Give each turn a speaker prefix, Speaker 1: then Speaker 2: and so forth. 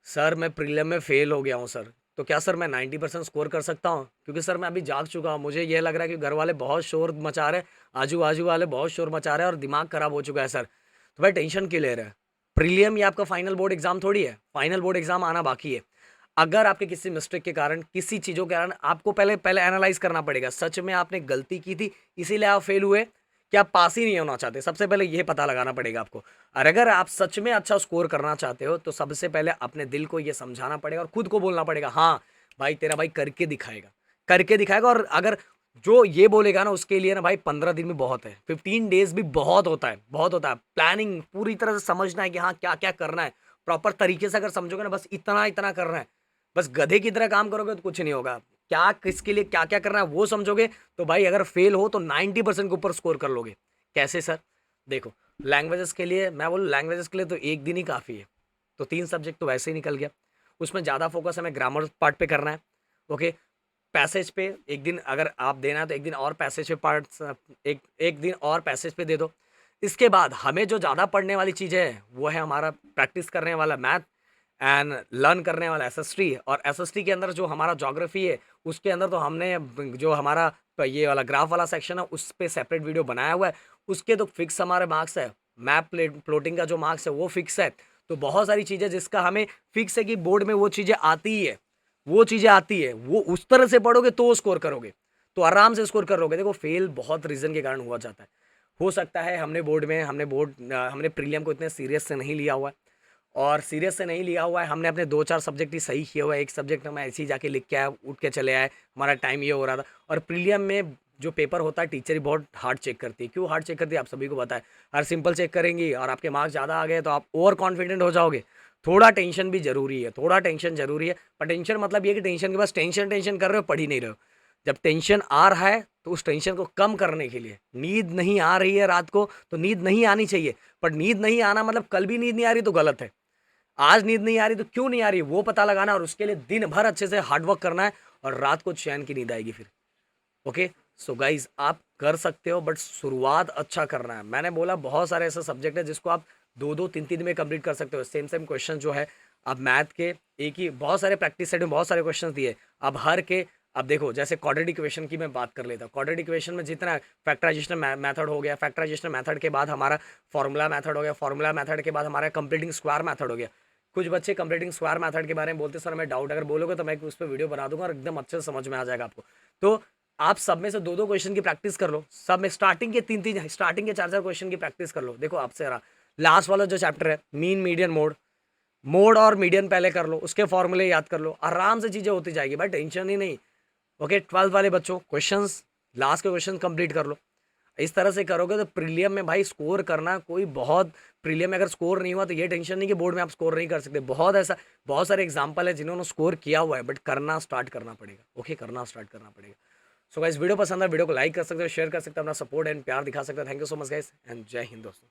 Speaker 1: Sir मैं prelim में fail हो गया हूँ सर। तो क्या सर मैं 90% स्कोर कर सकता हूँ? क्योंकि सर मैं अभी जाग चुका हूँ, मुझे ये लग रहा है कि घर वाले बहुत शोर मचा रहे हैं, आजू बाजू वाले बहुत शोर मचा रहे हैं और दिमाग खराब हो चुका है सर। तो भाई टेंशन क्यों ले रहे हैं? प्रीलियम ये आपका फाइनल बोर्ड एग्जाम थोड़ी है, फाइनल बोर्ड एग्जाम आना बाकी है। अगर आपके किसी मिस्टेक के कारण, किसी चीज़ों के कारण आपको पहले पहले एनालाइज करना पड़ेगा, सच में आपने गलती की थी इसीलिए आप फेल हुए, कि आप पास ही नहीं होना चाहते, सबसे पहले ये पता लगाना पड़ेगा आपको। और अगर आप सच में अच्छा स्कोर करना चाहते हो तो सबसे पहले अपने दिल को ये समझाना पड़ेगा और खुद को बोलना पड़ेगा, हाँ भाई तेरा भाई करके दिखाएगा, करके दिखाएगा। और अगर जो ये बोलेगा ना उसके लिए ना भाई 15 दिन भी बहुत है, 15 डेज भी बहुत होता है, बहुत होता है। प्लानिंग पूरी तरह से समझना है कि हाँ क्या क्या करना है, प्रॉपर तरीके से अगर समझोगे ना, बस इतना इतना करना है, बस गधे की तरह काम करोगे तो कुछ नहीं होगा। क्या किसके लिए क्या क्या करना है वो समझोगे तो भाई अगर फेल हो तो 90% के ऊपर स्कोर कर लोगे। कैसे सर? देखो, लैंग्वेजेस के लिए मैं बोलूँ, लैंग्वेजेस के लिए तो एक दिन ही काफ़ी है। तो 3 सब्जेक्ट तो वैसे ही निकल गया। उसमें ज़्यादा फोकस हमें ग्रामर पार्ट पे करना है। ओके, पैसेज पे एक दिन अगर आप देना है तो एक दिन और पैसेज पे पार्ट्स, एक एक दिन और पैसेज पे दे दो। इसके बाद हमें जो ज़्यादा पढ़ने वाली चीज़ें है वो है हमारा प्रैक्टिस करने वाला मैथ एंड लर्न करने वाला एसएसटी। और एसएसटी के अंदर जो हमारा ज्योग्राफी है उसके अंदर तो हमने जो हमारा ये वाला ग्राफ वाला सेक्शन है उस पे सेपरेट वीडियो बनाया हुआ है। उसके तो फिक्स हमारे मार्क्स है, मैप प्लॉटिंग का जो मार्क्स है वो फिक्स है। तो बहुत सारी चीज़ें जिसका हमें फिक्स है कि बोर्ड में वो चीज़ें आती ही है, वो चीज़ें आती है, वो उस तरह से पढ़ोगे तो स्कोर करोगे, तो आराम से स्कोर कर लोगे। देखो फेल बहुत रीज़न के कारण हुआ जाता है। हो सकता है हमने प्रीलियम को इतने सीरियस से नहीं लिया हुआ है, और सीरियस से नहीं लिया हुआ है, हमने अपने 2-4 सब्जेक्ट ही सही किए हुआ है, एक सब्जेक्ट हम ऐसे ही जाके लिख के आए, उठ के चले आए, हमारा टाइम ये हो रहा था। और प्रीलियम में जो पेपर होता है टीचर ही बहुत हार्ड चेक करती है। क्यों हार्ड चेक करती है आप सभी को पता है। हर सिंपल चेक करेंगी और आपके मार्क्स ज़्यादा आ गए तो आप ओवर कॉन्फिडेंट हो जाओगे। थोड़ा टेंशन भी जरूरी है, थोड़ा टेंशन जरूरी है। पर टेंशन मतलब ये कि टेंशन के पास टेंशन टेंशन कर रहे हो, पढ़ ही नहीं रहे हो। जब टेंशन आ रहा है तो उस टेंशन को कम करने के लिए, नींद नहीं आ रही है रात को तो नींद नहीं आनी चाहिए, पर नींद नहीं आना मतलब कल भी नींद नहीं आ रही तो गलत है। आज नींद नहीं आ रही तो क्यों नहीं आ रही वो पता लगाना, और उसके लिए दिन भर अच्छे से हार्डवर्क करना है और रात को चैन की नींद आएगी फिर। ओके, सो गाइज आप कर सकते हो, बट शुरुआत अच्छा करना है। मैंने बोला बहुत सारे ऐसे सब्जेक्ट है जिसको आप 2-2 3-3 में कंप्लीट कर सकते हो। सेम सेम क्वेश्चन जो है आप मैथ के एक ही, बहुत सारे प्रैक्टिस सेट में बहुत सारे क्वेश्चन दिए। अब हर के, अब देखो जैसे क्वाड्रेटिक इक्वेशन की मैं बात कर लेता हूँ। क्वाड्रेटिक इक्वेशन में जितना फैक्टराइजेशन मेथड हो गया, फैक्टराइजेशन मेथड के बाद हमारा फॉर्मूला मेथड हो गया, फॉर्मूला मेथड के बाद हमारा कंप्लीटिंग स्क्वायर मेथड हो गया। कुछ बच्चे कंप्लीटिंग स्क्वायर मेथड के बारे में बोलते सर मैं डाउट, अगर बोलोगे तो मैं उस पर वीडियो बना दूंगा और एकदम अच्छे से समझ में आ जाएगा आपको। तो आप सब में से 2-2 क्वेश्चन की प्रैक्टिस कर लो, सब में स्टार्टिंग के 3-3, स्टार्टिंग के 4-4 क्वेश्चन की प्रैक्टिस कर लो। देखो आपसे रहा लास्ट वाला जो चैप्टर है मीन मीडियन मोड, मोड और मीडियन पहले कर लो, उसके फॉर्मूले याद कर लो, आराम से चीजें होती जाएगी भाई, टेंशन ही नहीं। ओके, 12th वाले बच्चों क्वेश्चंस, लास्ट के क्वेश्चन कंप्लीट कर लो। इस तरह से करोगे तो प्रीलियम में भाई स्कोर करना कोई बहुत, प्रीलियम में अगर स्कोर नहीं हुआ तो ये टेंशन नहीं कि बोर्ड में आप स्कोर नहीं कर सकते। बहुत ऐसा, बहुत सारे एग्जांपल है जिन्होंने स्कोर किया हुआ है, बट करना स्टार्ट करना पड़ेगा। ओके, करना स्टार्ट करना पड़ेगा। सो गाइस वीडियो पसंद है, वीडियो को लाइक कर सकते हो, शेयर कर सकते हो, अपना सपोर्ट एंड प्यार दिखा सकते हो। Thank you so much guys and जय हिंद दोस्तों।